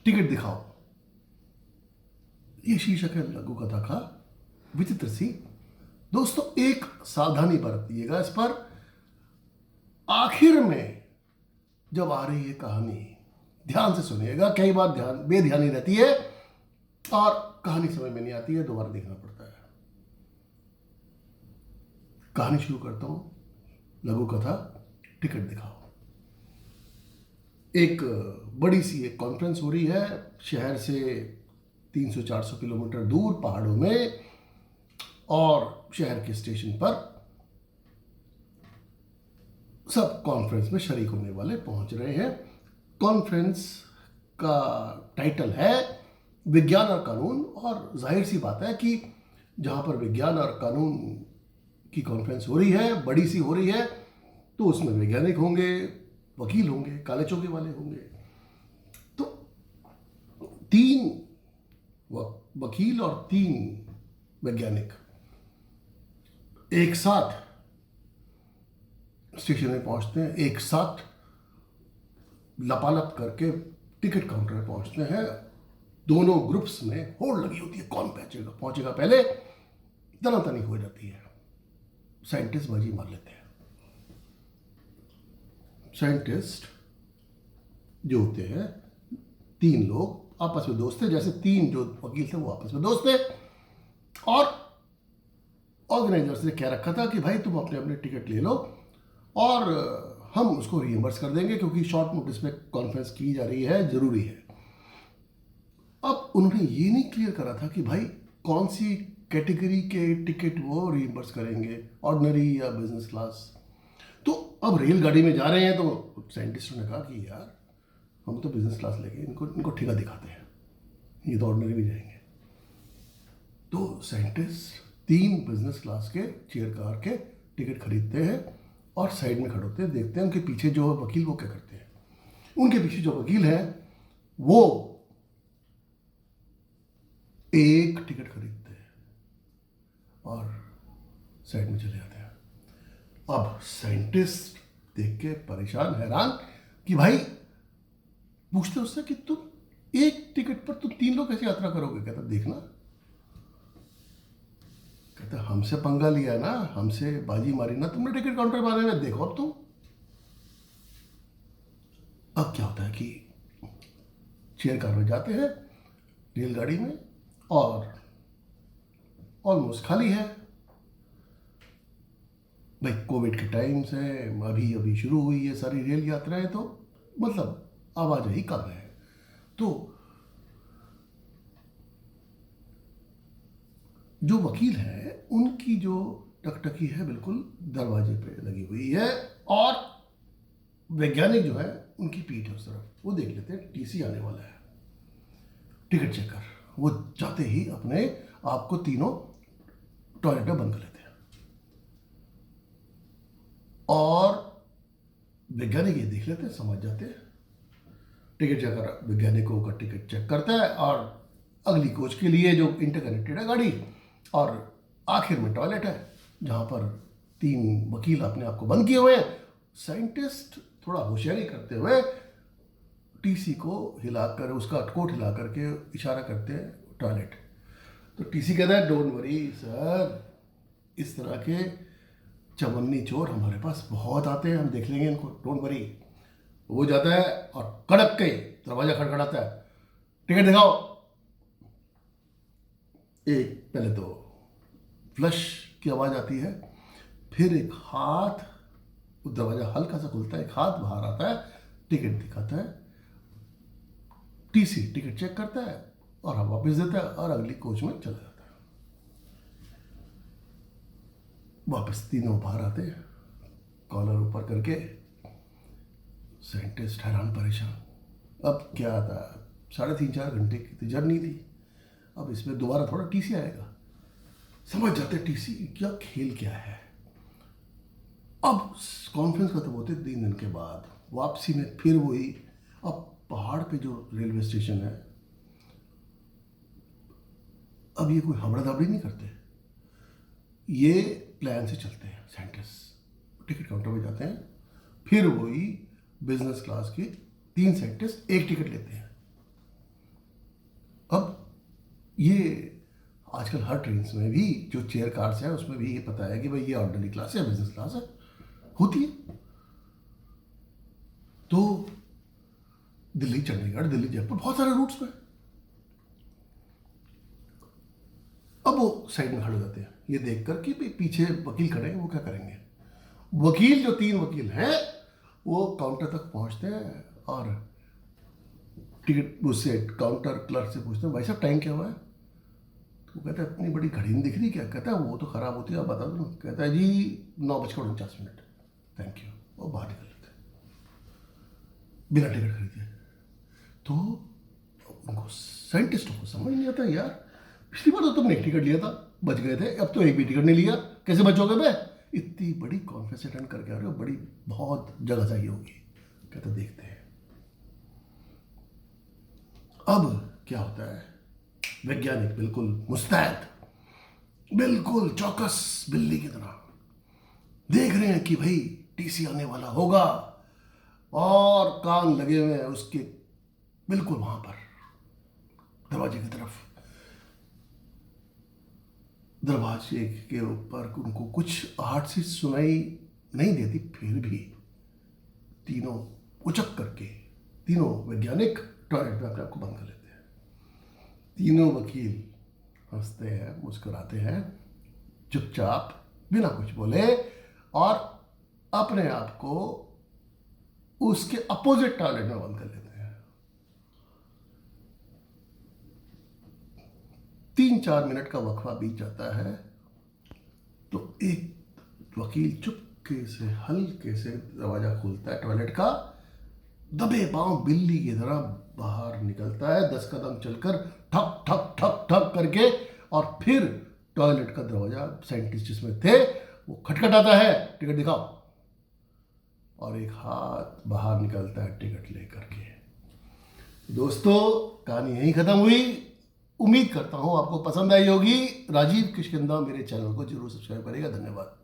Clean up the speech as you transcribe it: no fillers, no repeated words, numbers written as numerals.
Ticket दिखाओ। ये शीर्षक है लघु कथा का विचित्र सी। दोस्तों, एक सावधानी बरतिएगा इस पर। आखिर में जब आ रही है कहानी, ध्यान से सुनिएगा। कई बार बेध्यानी रहती है और कहानी समझ में नहीं आती है, दोबारा देखना पड़ता है। कहानी शुरू करता हूं। लघु कथा टिकट दिखाओ। एक बड़ी सी एक कॉन्फ्रेंस हो रही है शहर से 300-400 किलोमीटर दूर पहाड़ों में, और शहर के स्टेशन पर सब कॉन्फ्रेंस में शरीक होने वाले पहुंच रहे हैं। कॉन्फ्रेंस का टाइटल है विज्ञान और कानून, और जाहिर सी बात है कि जहां पर विज्ञान और कानून की कॉन्फ्रेंस हो रही है, बड़ी सी हो रही है, तो उसमें वैज्ञानिक होंगे, वकील होंगे, काले चौके वाले होंगे। तो 3 वकील और 3 वैज्ञानिक एक साथ स्टेशन में पहुंचते हैं, एक साथ लपालप करके टिकट काउंटर में पहुंचते हैं। दोनों ग्रुप्स में होड़ लगी होती है, कौन पहुंचेगा पहले। तनातनी हो जाती है। साइंटिस्ट बाजी मार लेते हैं। साइंटिस्ट जो होते हैं, 3 लोग आपस में दोस्त थे, जैसे 3 जो वकील थे वो आपस में दोस्त थे, और ऑर्गेनाइजर्स ने कह रखा था कि भाई तुम अपने अपने टिकट ले लो और हम उसको रीइंबर्स कर देंगे, क्योंकि शॉर्ट नोटिस में कॉन्फ्रेंस की जा रही है, जरूरी है। अब उन्होंने ये नहीं क्लियर करा था कि भाई कौन सी कैटेगरी के टिकट वो रीइंबर्स करेंगे, ऑर्डिनरी या बिजनेस क्लास। तो अब रेलगाड़ी में जा रहे हैं, तो साइंटिस्टों ने कहा कि यार हम तो बिजनेस क्लास लेके इनको ठेका दिखाते हैं, ये तो ऑर्डिनरी में जाएंगे। तो साइंटिस्ट 3 बिजनेस क्लास के चेयर कार के टिकट खरीदते हैं और साइड में खड़े होते हैं, देखते हैं उनके पीछे जो वकील वो क्या करते हैं। उनके पीछे जो वकील है वो एक टिकट खरीदते हैं और साइड में चले जाते हैं। अब साइंटिस्ट देख के परेशान, हैरान कि भाई पूछते उससे कि तुम एक टिकट पर तुम 3 लोग कैसे यात्रा करोगे। कहता देखना, कहता हमसे पंगा लिया ना, हमसे बाजी मारी ना तुमने टिकट काउंटर मारे में, देखो अब तुम। अब क्या होता है कि चेयर कार में जाते हैं रेलगाड़ी में, और ऑलमोस्ट खाली है। भाई कोविड के टाइम से अभी अभी शुरू हुई है सारी रेल यात्राएं, तो मतलब आवाजाही कम है। तो जो वकील है उनकी जो टकटकी है बिल्कुल दरवाजे पे लगी हुई है, और वैज्ञानिक जो है उनकी पीठ है उस तरफ। वो देख लेते हैं टीसी आने वाला है, टिकट चेकर। वो जाते ही अपने आप को तीनों टॉयलेट में बंद कर लेते हैं, और वैज्ञानिक ये देख लेते हैं, समझ जाते हैं। टिकट चेकर वैज्ञानिकों का टिकट चेक करता है, और अगली कोच के लिए जो इंटरकनेक्टेड है गाड़ी, और आखिर में टॉयलेट है जहां पर 3 वकील अपने आप को बंद किए हुए हैं। साइंटिस्ट थोड़ा होशियारी करते हुए टीसी को हिलाकर, उसका कोट हिला करके इशारा करते हैं टॉयलेट। तो टीसी कहता है डोंट वरी सर, इस तरह के चवन्नी चोर हमारे पास बहुत आते हैं, हम देख लेंगे इनको, डोंट वरी। वो जाता है और कड़क के दरवाजा खड़खड़ाता है, टिकट दिखाओ। एक पहले तो फ्लश की आवाज आती है, फिर एक हाथ, दरवाजा हल्का सा खुलता है, एक हाथ बाहर आता है, टिकट दिखाता है। टीसी टिकट चेक करता है और हम वापस देता है, और अगली कोच में चला जाता है। वापस तीनों बाहर आते हैं, कॉलर ऊपर करके। साइंटिस्ट हैरान परेशान। अब क्या था, 3.5-4 घंटे की जर्नी थी, अब इसमें दोबारा थोड़ा टीसी आएगा। समझ जाते टीसी क्या खेल क्या है। अब कॉन्फ्रेंस खत्म होते 3 दिन के बाद वापसी में फिर वही। अब पहाड़ पे जो रेलवे स्टेशन है, अब ये कोई हबड़ा दबड़ी नहीं करते, ये प्लान से चलते हैं। साइंटिस्ट टिकट काउंटर में जाते हैं, फिर वही बिजनेस क्लास की 3 साइंटिस्ट एक टिकट लेते हैं। ये आजकल हर ट्रेन में भी जो चेयर कार्स है उसमें भी ये पता है कि भाई ये ऑर्डिनरी क्लास है, बिजनेस क्लास है, होती है। तो दिल्ली चंडीगढ़, दिल्ली जयपुर, बहुत सारे रूट्स में अब वो साइड में खड़े हो जाते हैं ये देख कर कि भाई पीछे वकील खड़े हैं, वो क्या करेंगे। वकील, जो 3 वकील हैं, वो काउंटर तक पहुंचते हैं और टिकट उससे काउंटर क्लर्क से पूछते हैं, भाई साहब टाइम क्या हुआ है। तो कहता है इतनी बड़ी घड़ी नहीं दिख रही क्या। कहता है वो तो ख़राब होती है, आप बता दो। कहता है जी 9:49, थैंक यू, और बाहर निकल लेते हैं बिना टिकट खरीदे। तो उनको साइंटिस्टों को समझ नहीं आता, यार पिछली बार तो तुमने एक टिकट लिया था, बच गए थे, अब तो एक भी टिकट नहीं लिया, कैसे बचोगे बे। इतनी बड़ी कॉन्फ्रेंस अटेंड करके आ रहे हो, बड़ी बहुत जगह चाहिए होगी। कहते देखते हैं। अब क्या होता है, वैज्ञानिक बिल्कुल मुस्तैद, बिल्कुल चौकस बिल्ली की तरह देख रहे हैं कि भाई टीसी आने वाला होगा, और कान लगे हुए हैं उसके बिल्कुल वहां पर दरवाजे की तरफ। दरवाजे के ऊपर उनको कुछ आहट सी सुनाई नहीं देती, फिर भी तीनों उचक करके, तीनों वैज्ञानिक टॉयलेट में अपने आप को बंद कर लेते हैं। तीनों वकील हंसते हैं, मुस्कुराते हैं, चुपचाप बिना कुछ बोले, और अपने आप को उसके अपोजिट टॉयलेट में बंद कर लेते हैं। 3-4 मिनट का वक्फा बीत जाता है तो एक वकील चुपके से हल्के से दरवाजा खोलता है टॉयलेट का, दबे पांव बिल्ली की तरह बाहर निकलता है 10 कदम चलकर, ठक ठक ठक ठक करके, और फिर टॉयलेट का दरवाजा साइंटिस्ट जिसमें थे वो खटखटाता है, टिकट दिखाओ, और एक हाथ बाहर निकलता है टिकट लेकर के। दोस्तों कहानी यहीं खत्म हुई। उम्मीद करता हूं आपको पसंद आई होगी। राजीव किष्किंधा मेरे चैनल को जरूर सब्सक्राइब करेगा। धन्यवाद।